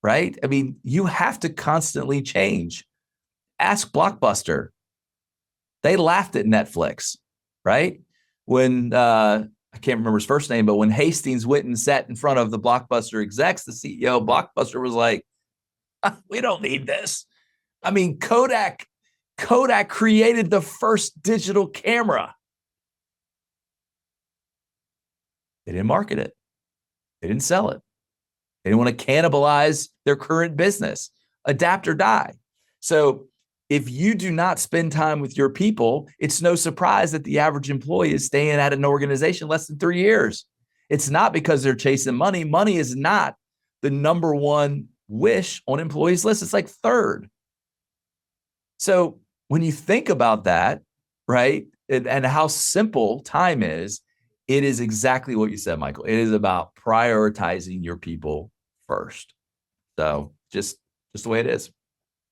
right? I mean, you have to constantly change. Ask Blockbuster. They laughed at Netflix, right? When I can't remember his first name, but when Hastings went and sat in front of the Blockbuster execs, the CEO of Blockbuster was like, we don't need this. I mean, Kodak created the first digital camera. They didn't market it. They didn't sell it. They didn't want to cannibalize their current business. Adapt or die. So, if you do not spend time with your people, it's no surprise that the average employee is staying at an organization less than 3 years. It's not because they're chasing money. Money is not the number one wish on employees' list. It's like third. So when you think about that, right, and how simple time is, it is exactly what you said, Michael. It is about prioritizing your people first. So just the way it is.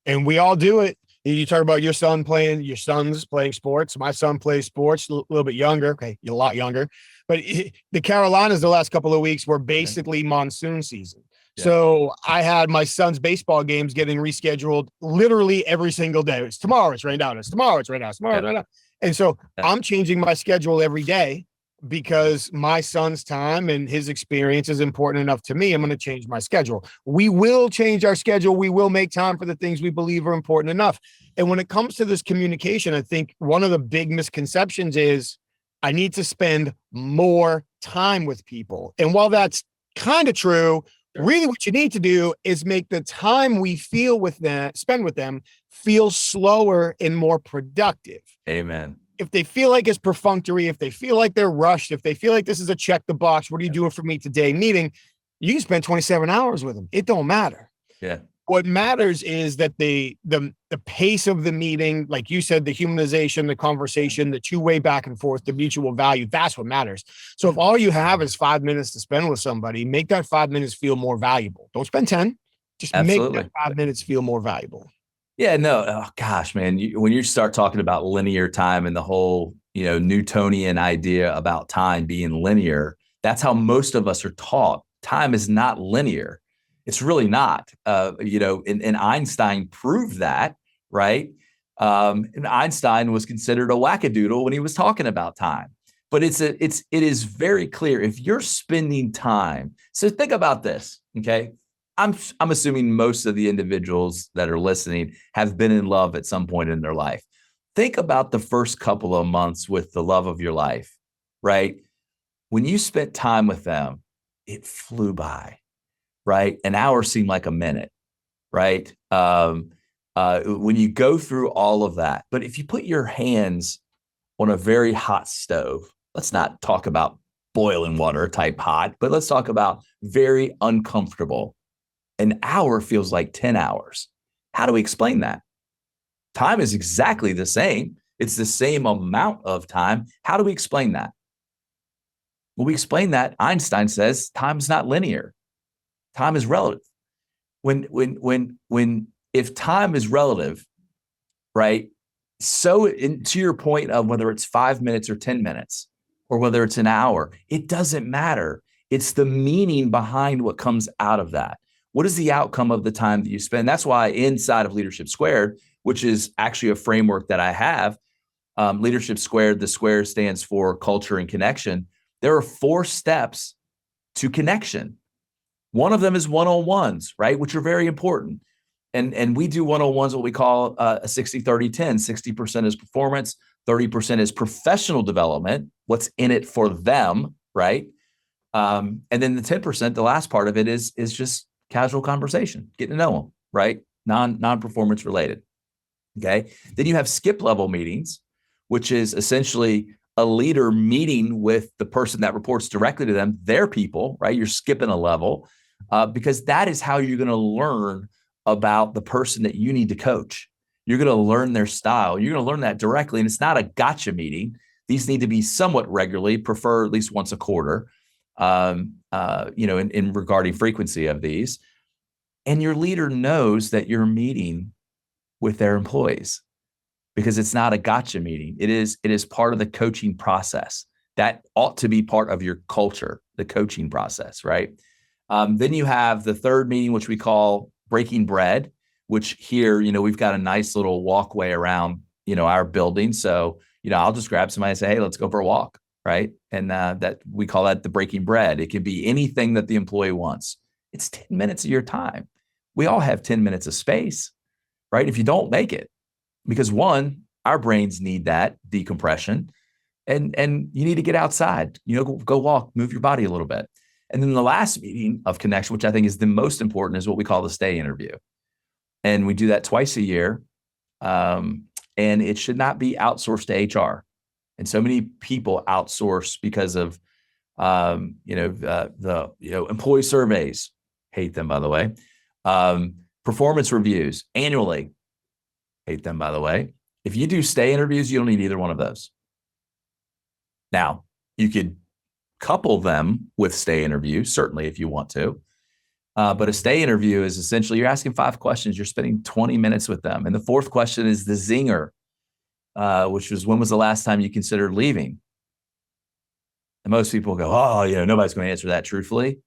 And we all do it. You talk about your son's playing sports. My son plays sports, a little bit younger. Okay, a lot younger. But the Carolinas the last couple of weeks were basically monsoon season. Yeah. So I had my son's baseball games getting rescheduled literally every single day. It's tomorrow, it's rained out. It's tomorrow, it's rained out. It's tomorrow, it's rained out. And so I'm changing my schedule every day because my son's time and his experience is important enough to me. I'm going to change my schedule. We will change our schedule. We will make time for the things we believe are important enough. And when it comes to this communication, I think one of the big misconceptions is I need to spend more time with people. And while that's kind of true, really what you need to do is make the time we spend with them feel slower and more productive. Amen. If they feel like it's perfunctory, if they feel like they're rushed, if they feel like this is a check the box, what are you doing for me today meeting, you can spend 27 hours with them. It don't matter. Yeah. What matters is that the pace of the meeting, like you said, the humanization, the conversation, the two-way back and forth, the mutual value, that's what matters. So if all you have is 5 minutes to spend with somebody, make that 5 minutes feel more valuable. Don't spend 10, just Absolutely. make that 5 minutes feel more valuable. Yeah, no, oh gosh, man, when you start talking about linear time and the whole, Newtonian idea about time being linear, that's how most of us are taught. Time is not linear. It's really not. And Einstein proved that, right? And Einstein was considered a wackadoodle when he was talking about time. But it is very clear if you're spending time. So think about this, okay? I'm assuming most of the individuals that are listening have been in love at some point in their life. Think about the first couple of months with the love of your life, right? When you spent time with them, it flew by, right? An hour seemed like a minute, right? When you go through all of that, but if you put your hands on a very hot stove, let's not talk about boiling water type hot, but let's talk about very uncomfortable. An hour feels like 10 hours. How do we explain that? Time is exactly the same. It's the same amount of time. How do we explain that? Well, we explain that Einstein says time's not linear. Time is relative. If time is relative, right? So to your point of whether it's 5 minutes or 10 minutes, or whether it's an hour, it doesn't matter. It's the meaning behind what comes out of that. What is the outcome of the time that you spend? That's why inside of Leadership Squared, which is actually a framework that I have, Leadership Squared, the square stands for culture and connection. There are 4 steps to connection. One of them is one-on-ones, right? Which are very important. And we do one-on-ones, what we call a 60-30-10. 60% is performance, 30% is professional development, what's in it for them, right? And then the 10%, the last part of it is just casual conversation, getting to know them, right? Non-performance related. Okay. Then you have skip level meetings, which is essentially a leader meeting with the person that reports directly to them, their people, right? You're skipping a level because that is how you're going to learn about the person that you need to coach. You're going to learn their style. You're going to learn that directly. And it's not a gotcha meeting. These need to be somewhat regularly, prefer at least once a quarter. In regarding frequency of these, and your leader knows that you're meeting with their employees because it's not a gotcha meeting. It is part of the coaching process. That ought to be part of your culture, the coaching process, right? Then you have the third meeting, which we call breaking bread, which here, we've got a nice little walkway around, our building. So, I'll just grab somebody and say, hey, let's go for a walk. Right. And that we call that the breaking bread. It can be anything that the employee wants. It's 10 minutes of your time. We all have 10 minutes of space, right? If you don't make it, because one, our brains need that decompression and you need to get outside, go walk, move your body a little bit. And then the last meeting of connection, which I think is the most important, is what we call the stay interview. And we do that twice a year. And it should not be outsourced to HR. And so many people outsource because of, employee surveys. Hate them, by the way. Performance reviews annually. Hate them, by the way. If you do stay interviews, you don't need either one of those. Now, you could couple them with stay interviews, certainly if you want to. But a stay interview is essentially you're asking 5 questions. You're spending 20 minutes with them. And the 4th question is the zinger, which was, when was the last time you considered leaving? And most people go, oh, nobody's going to answer that truthfully.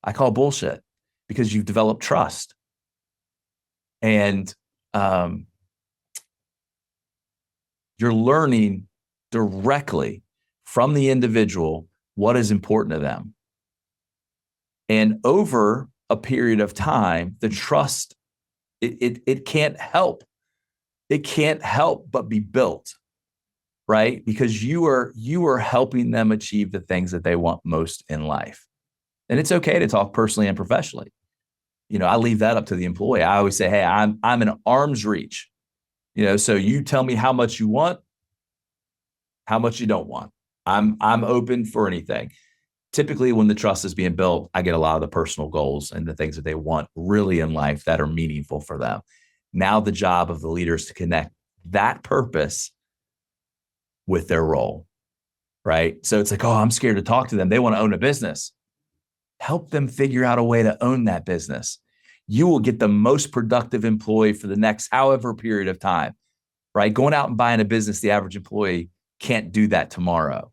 I call bullshit, because you've developed trust. And you're learning directly from the individual what is important to them. And over a period of time, the trust, it can't help. It can't help but be built, right? Because you are helping them achieve the things that they want most in life. And it's okay to talk personally and professionally. I leave that up to the employee. I always say, hey, I'm an arm's reach. So you tell me how much you want, how much you don't want. I'm open for anything. Typically, when the trust is being built, I get a lot of the personal goals and the things that they want really in life that are meaningful for them. Now the job of the leader is to connect that purpose with their role, right? So it's like, oh, I'm scared to talk to them. They want to own a business. Help them figure out a way to own that business. You will get the most productive employee for the next however period of time, right? Going out and buying a business, the average employee can't do that tomorrow.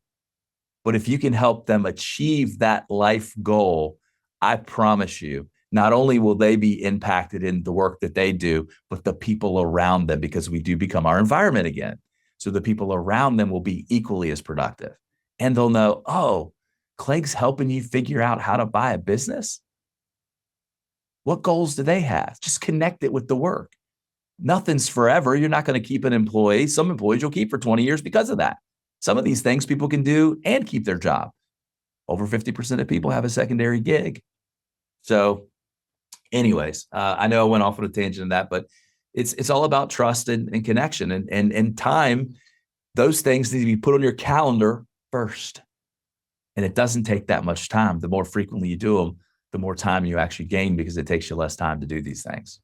But if you can help them achieve that life goal, I promise you, not only will they be impacted in the work that they do, but the people around them, because we do become our environment again. So the people around them will be equally as productive. And they'll know, oh, Clegg's helping you figure out how to buy a business. What goals do they have? Just connect it with the work. Nothing's forever. You're not going to keep an employee. Some employees you'll keep for 20 years because of that. Some of these things people can do and keep their job. Over 50% of people have a secondary gig. So anyways, I know I went off on a tangent on that, but it's all about trust and connection and time. Those things need to be put on your calendar first. And it doesn't take that much time. The more frequently you do them, the more time you actually gain, because it takes you less time to do these things.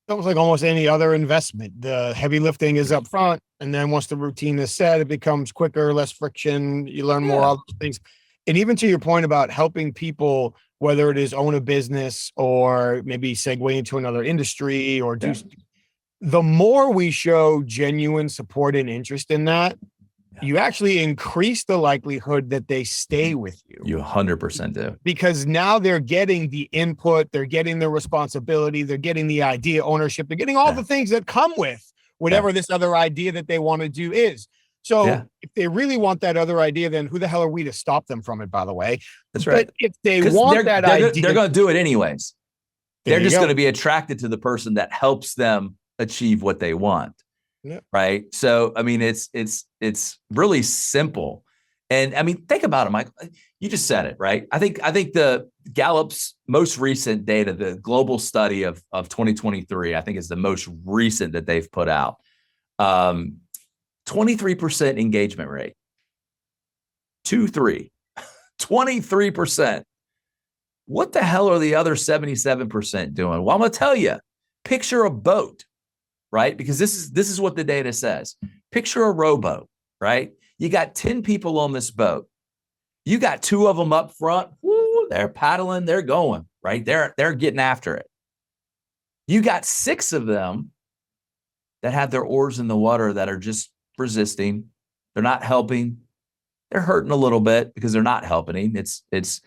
Almost like almost any other investment. The heavy lifting is up front, and then once the routine is set, it becomes quicker, less friction. You learn more of things. And even to your point about helping people, whether it is own a business or maybe segue into another industry or do, the more we show genuine support and interest in that, you actually increase the likelihood that they stay with you. You 100% do. Because now they're getting the input, they're getting the responsibility, they're getting the idea ownership, they're getting all the things that come with whatever this other idea that they want to do is. So if they really want that other idea, then who the hell are we to stop them from it, by the way? That's right. But if they want that idea, they're going to do it anyways. They're just going to be attracted to the person that helps them achieve what they want. Yeah. Right. So, I mean, it's really simple. And I mean, think about it, Mike. You just said it, right? I think the Gallup's most recent data, the global study of 2023, I think is the most recent that they've put out. 23% engagement rate. 23%. What the hell are the other 77% doing? Well, I'm going to tell you, picture a boat. Right? Because this is what the data says. Picture a rowboat, right? You got 10 people on this boat. You got 2 of them up front. Woo, they're paddling, they're going, right? They're getting after it. You got 6 of them that have their oars in the water that are just resisting. They're not helping. They're hurting a little bit because they're not helping. It's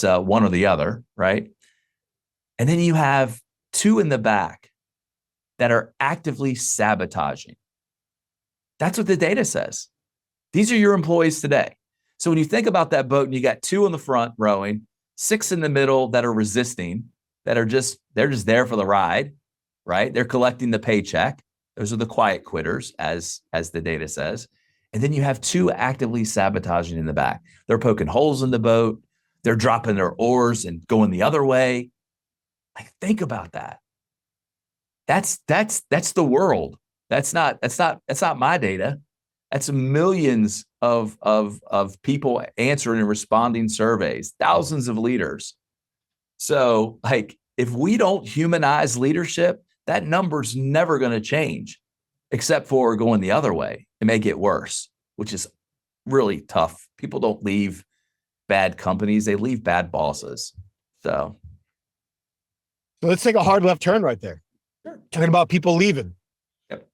one or the other, right? And then you have 2 in the back that are actively sabotaging. That's what the data says. These are your employees today. So when you think about that boat and you got 2 in the front rowing, 6 in the middle that are resisting, they're just there for the ride, right? They're collecting the paycheck. Those are the quiet quitters, as the data says. And then you have 2 actively sabotaging in the back. They're poking holes in the boat. They're dropping their oars and going the other way. Like, think about that. That's the world. That's not my data. That's millions of people answering and responding surveys, thousands of leaders. So, like, if we don't humanize leadership, that number's never going to change, except for going the other way. It may get worse, which is really tough. People don't leave bad companies, they leave bad bosses. So let's take a hard left turn right there. Sure. Talking about people leaving. Yep.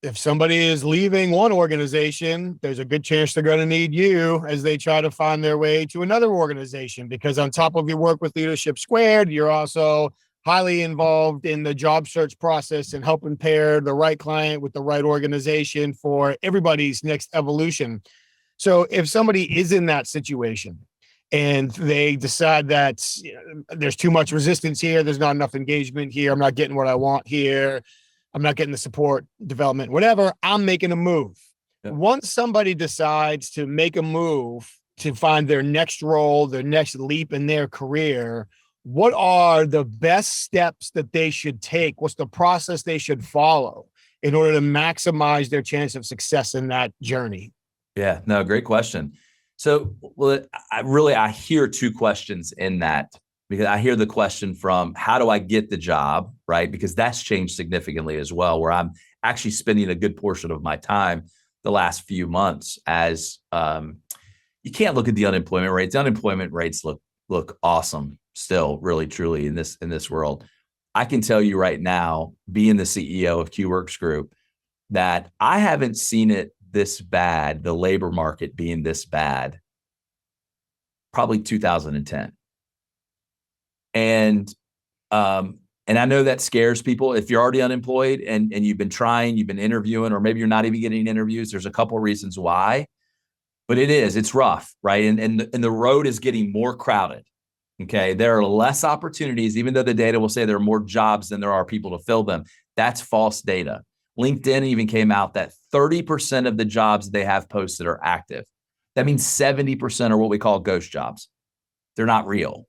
If somebody is leaving one organization, there's a good chance they're going to need you as they try to find their way to another organization, because on top of your work with Leadership Squared, you're also highly involved in the job search process and helping pair the right client with the right organization for everybody's next evolution. So if somebody is in that situation and they decide that there's too much resistance here, there's not enough engagement here, I'm not getting what I want here, I'm not getting the support, development, whatever, I'm making a move. Yeah. Once somebody decides to make a move to find their next role, their next leap in their career, what are the best steps that they should take? What's the process they should follow in order to maximize their chance of success in that journey? Yeah, no, great question. So, well, I hear two questions in that, because I hear the question from, how do I get the job, right? Because that's changed significantly as well, where I'm actually spending a good portion of my time the last few months as you can't look at the unemployment rates. The unemployment rates look awesome still, really, truly in this world. I can tell you right now, being the CEO of QWorks Group, that I haven't seen it this bad, the labor market being this bad, probably 2010. And I know that scares people. If you're already unemployed and you've been trying, you've been interviewing, or maybe you're not even getting interviews, there's a couple of reasons why, but it's rough, right? And the road is getting more crowded. Okay. There are less opportunities, even though the data will say there are more jobs than there are people to fill them. That's false data. LinkedIn even came out that 30% of the jobs they have posted are active. That means 70% are what we call ghost jobs. They're not real.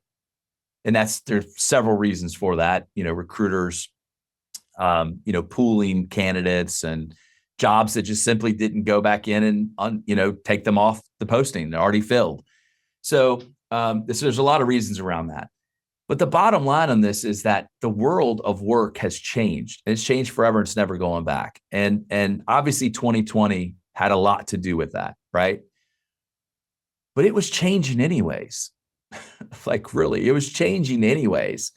And there's several reasons for that. Recruiters, pooling candidates and jobs that just simply didn't go back in and, take them off the posting. They're already filled. So there's a lot of reasons around that. But the bottom line on this is that the world of work has changed. It's changed forever. It's never going back. And obviously 2020 had a lot to do with that, right? But it was changing anyways. Like, really, it was changing anyways.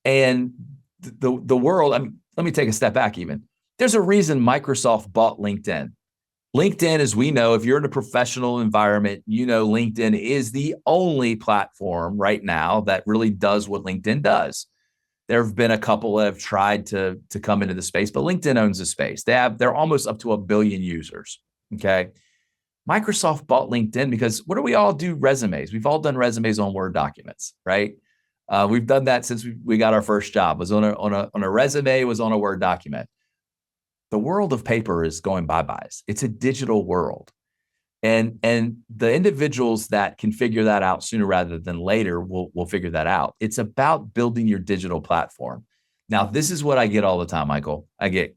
And the world, let me take a step back even. There's a reason Microsoft bought LinkedIn. LinkedIn, as we know, if you're in a professional environment, LinkedIn is the only platform right now that really does what LinkedIn does. There have been a couple that have tried to come into the space, but LinkedIn owns the space. They're almost up to 1 billion users. Okay. Microsoft bought LinkedIn because what do we all do? Resumes. We've all done resumes on Word documents, right? We've done that since we got our first job. Was on a resume, was on a Word document. The world of paper is going bye-byes. It's a digital world. And the individuals that can figure that out sooner rather than later will figure that out. It's about building your digital platform. Now, this is what I get all the time, Michael. I get,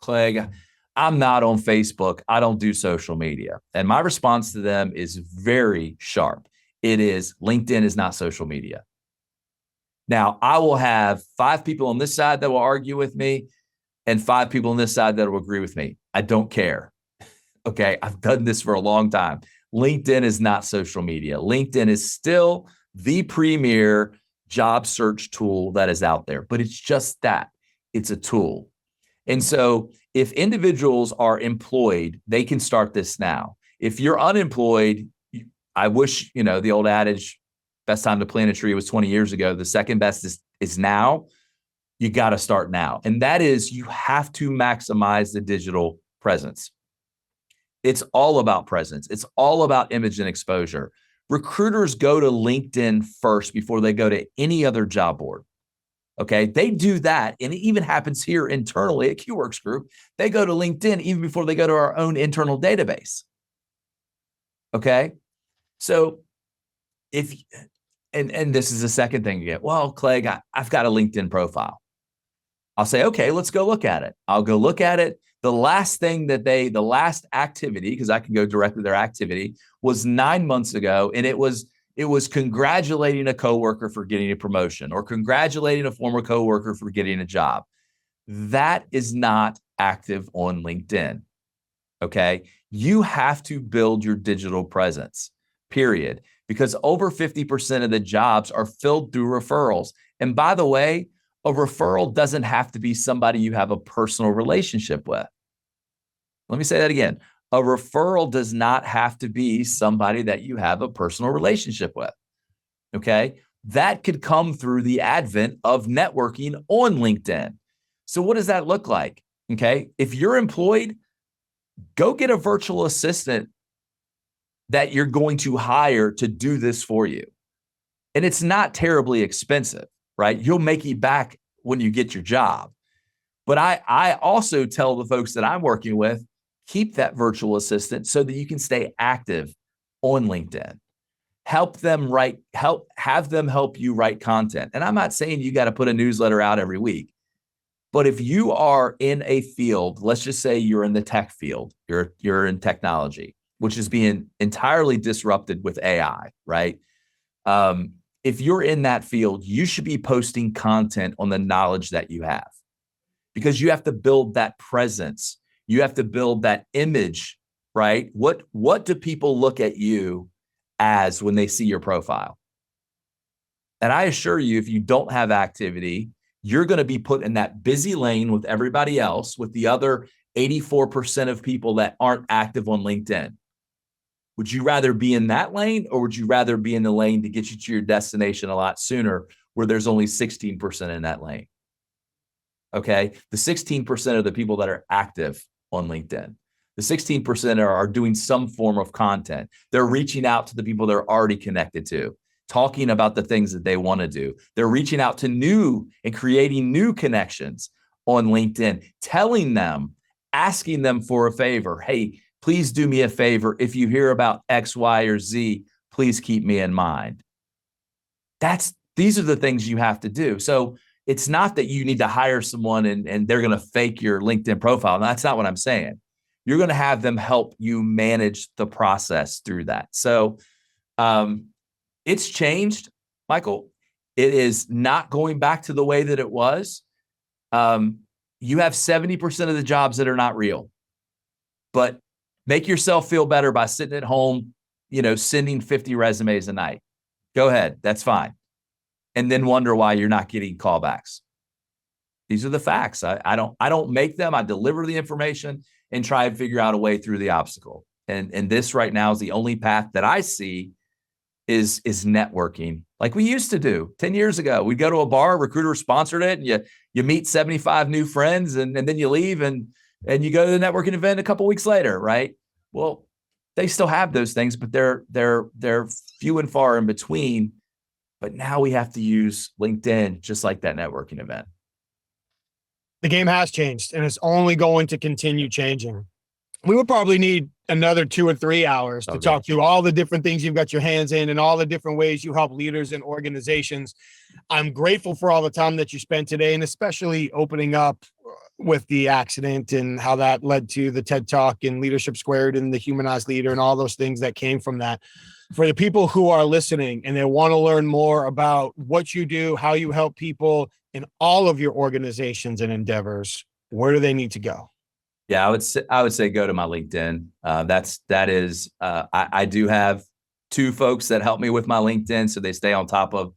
Clegg, I'm not on Facebook. I don't do social media. And my response to them is very sharp. It is, LinkedIn is not social media. Now, I will have 5 people on this side that will argue with me and 5 people on this side that will agree with me. I don't care. Okay. I've done this for a long time. LinkedIn is not social media. LinkedIn is still the premier job search tool that is out there, but it's just that. It's a tool. And so if individuals are employed, they can start this now. If you're unemployed, I wish, the old adage, best time to plant a tree was 20 years ago. The second best is now. You got to start now. And that is, you have to maximize the digital presence. It's all about presence. It's all about image and exposure. Recruiters go to LinkedIn first before they go to any other job board. Okay. They do that. And it even happens here internally at QWorks Group. They go to LinkedIn even before they go to our own internal database. Okay. So and this is the second thing you get, well, Clegg, I've got a LinkedIn profile. I'll say, okay, let's go look at it. I'll go look at it. The last activity, because I can go directly to their activity, was 9 months ago, and it was congratulating a coworker for getting a promotion or congratulating a former coworker for getting a job. That is not active on LinkedIn. Okay. You have to build your digital presence, period, because over 50% of the jobs are filled through referrals. And by the way, a referral doesn't have to be somebody you have a personal relationship with. Let me say that again. A referral does not have to be somebody that you have a personal relationship with. Okay. That could come through the advent of networking on LinkedIn. So what does that look like? Okay. If you're employed, go get a virtual assistant that you're going to hire to do this for you. And it's not terribly expensive, right? You'll make it back when you get your job. But I also tell the folks that I'm working with, keep that virtual assistant so that you can stay active on LinkedIn. Have them help you write content. And I'm not saying you got to put a newsletter out every week, but if you are in a field, let's just say you're in the tech field, you're in technology, which is being entirely disrupted with AI, right? If you're in that field, you should be posting content on the knowledge that you have, because you have to build that presence. You have to build that image, right? What do people look at you as when they see your profile? And I assure you, if you don't have activity, you're going to be put in that busy lane with everybody else, with the other 84% of people that aren't active on LinkedIn. Would you rather be in that lane, or would you rather be in the lane to get you to your destination a lot sooner, where there's only 16% in that lane? Okay. The 16% of the people that are active on LinkedIn, the 16% are doing some form of content. They're reaching out to the people they're already connected to, talking about the things that they want to do. They're reaching out to new and creating new connections on LinkedIn, telling them, asking them for a favor. Hey, please do me a favor. If you hear about X, Y, or Z, please keep me in mind. These are the things you have to do. So it's not that you need to hire someone and they're going to fake your LinkedIn profile. That's not what I'm saying. You're going to have them help you manage the process through that. So it's changed, Michael. It is not going back to the way that it was. You have 70% of the jobs that are not real, but make yourself feel better by sitting at home, sending 50 resumes a night. Go ahead. That's fine. And then wonder why you're not getting callbacks. These are the facts. I don't make them. I deliver the information and try and figure out a way through the obstacle. And this right now is the only path that I see is networking, like we used to do 10 years ago. We'd go to a bar, recruiter sponsored it, and you meet 75 new friends, and then you leave and you go to the networking event a couple of weeks later, right? Well, they still have those things, but they're few and far in between. But now we have to use LinkedIn just like that networking event. The game has changed, and it's only going to continue changing. We would probably need another 2 or 3 hours to talk through all the different things you've got your hands in and all the different ways you help leaders and organizations. I'm grateful for all the time that you spent today, and especially opening up with the accident and how that led to the TED Talk and Leadership Squared and the Humanized Leader and all those things that came from that. For the people who are listening and they want to learn more about what you do, how you help people in all of your organizations and endeavors, where do they need to go? Yeah, I would say go to my LinkedIn. I do have 2 folks that help me with my LinkedIn, so they stay on top of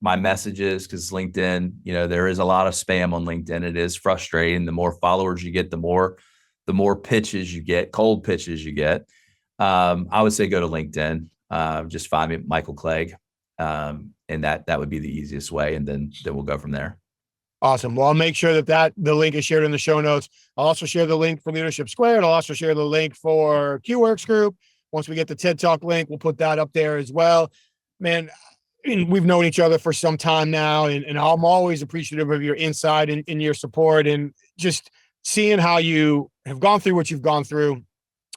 my messages, because LinkedIn, there is a lot of spam on LinkedIn. It is frustrating. The more followers you get, the more pitches you get, cold pitches you get. I would say go to LinkedIn. Just find me, Michael Clegg, and that would be the easiest way, and then we'll go from there. Awesome. Well, I'll make sure that the link is shared in the show notes. I'll also share the link for Leadership Squared. I'll also share the link for QWorks Group. Once we get the TED Talk link, we'll put that up there as well. Man, we've known each other for some time now, and I'm always appreciative of your insight and your support, and just seeing how you have gone through what you've gone through,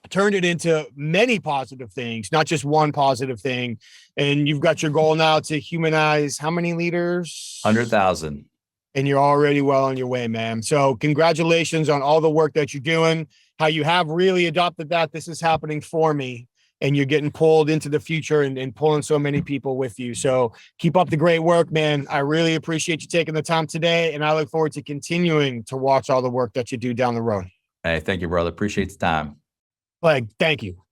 turned it into many positive things, not just one positive thing. And you've got your goal now to humanize how many leaders? 100,000. and you're already well on your way, man. So congratulations on all the work that you're doing, how you have really adopted that. This is happening for me, and you're getting pulled into the future and pulling so many people with you. So keep up the great work, man. I really appreciate you taking the time today, and I look forward to continuing to watch all the work that you do down the road. Hey, thank you, brother. Appreciate the time. Clegg, thank you.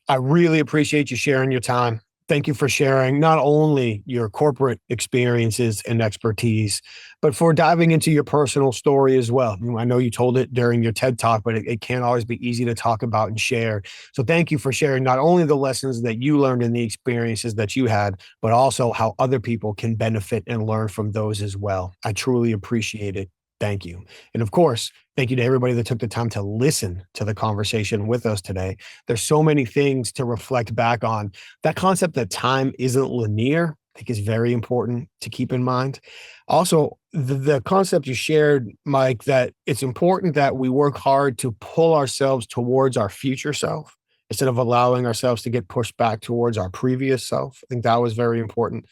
I really appreciate you sharing your time. Thank you for sharing not only your corporate experiences and expertise, but for diving into your personal story as well. I know you told it during your TED Talk, but it can't always be easy to talk about and share. So thank you for sharing not only the lessons that you learned and the experiences that you had, but also how other people can benefit and learn from those as well. I truly appreciate it. Thank you. And of course, thank you to everybody that took the time to listen to the conversation with us today. There's so many things to reflect back on. That concept that time isn't linear, I think, is very important to keep in mind. Also, the concept you shared, Mike, that it's important that we work hard to pull ourselves towards our future self instead of allowing ourselves to get pushed back towards our previous self. I think that was very important.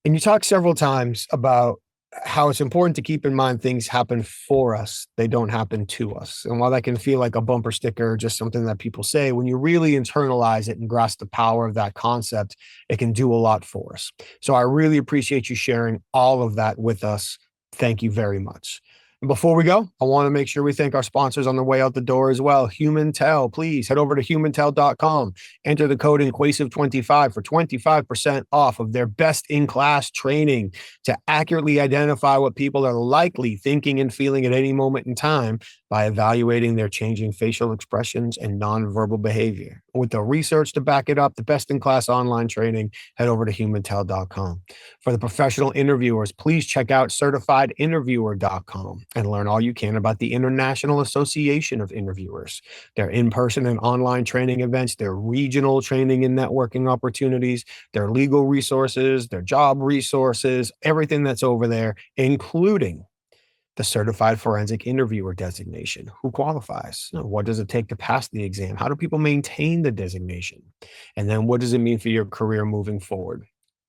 And you talked several times about how it's important to keep in mind things happen for us. They don't happen to us. And while that can feel like a bumper sticker, just something that people say, when you really internalize it and grasp the power of that concept, it can do a lot for us. So I really appreciate you sharing all of that with us. Thank you very much. And before we go, I want to make sure we thank our sponsors on the way out the door as well. HumanTell, please head over to humantell.com. Enter the code Inquasive25 for 25% off of their best-in-class training to accurately identify what people are likely thinking and feeling at any moment in time by evaluating their changing facial expressions and nonverbal behavior. With the research to back it up, the best-in-class online training, head over to humantell.com. For the professional interviewers, please check out certifiedinterviewer.com and learn all you can about the International Association of Interviewers, their in-person and online training events, their regional training and networking opportunities, their legal resources, their job resources, everything that's over there, including the certified forensic interviewer designation. Who qualifies? What does it take to pass the exam? How do people maintain the designation? And then what does it mean for your career moving forward?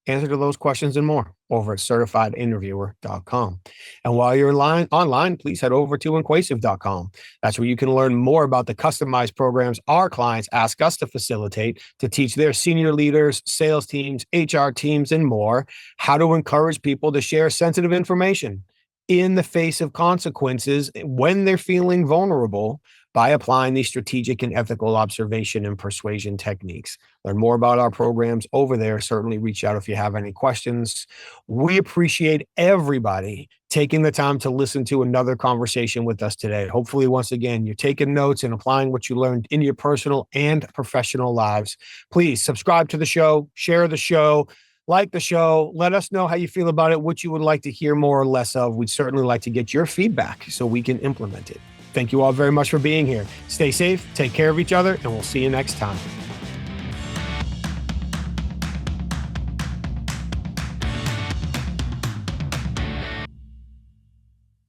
Answer to those questions and more over at certifiedinterviewer.com. And while you're online, please head over to inquasive.com. That's where you can learn more about the customized programs our clients ask us to facilitate to teach their senior leaders, sales teams, HR teams, and more how to encourage people to share sensitive information in the face of consequences when they're feeling vulnerable by applying these strategic and ethical observation and persuasion techniques. Learn more about our programs over there. Certainly reach out if you have any questions. We appreciate everybody taking the time to listen to another conversation with us today. Hopefully, once again, you're taking notes and applying what you learned in your personal and professional lives. Please subscribe to the show, share the show, like the show. Let us know how you feel about it, what you would like to hear more or less of. We'd certainly like to get your feedback so we can implement it. Thank you all very much for being here. Stay safe, take care of each other, and we'll see you next time.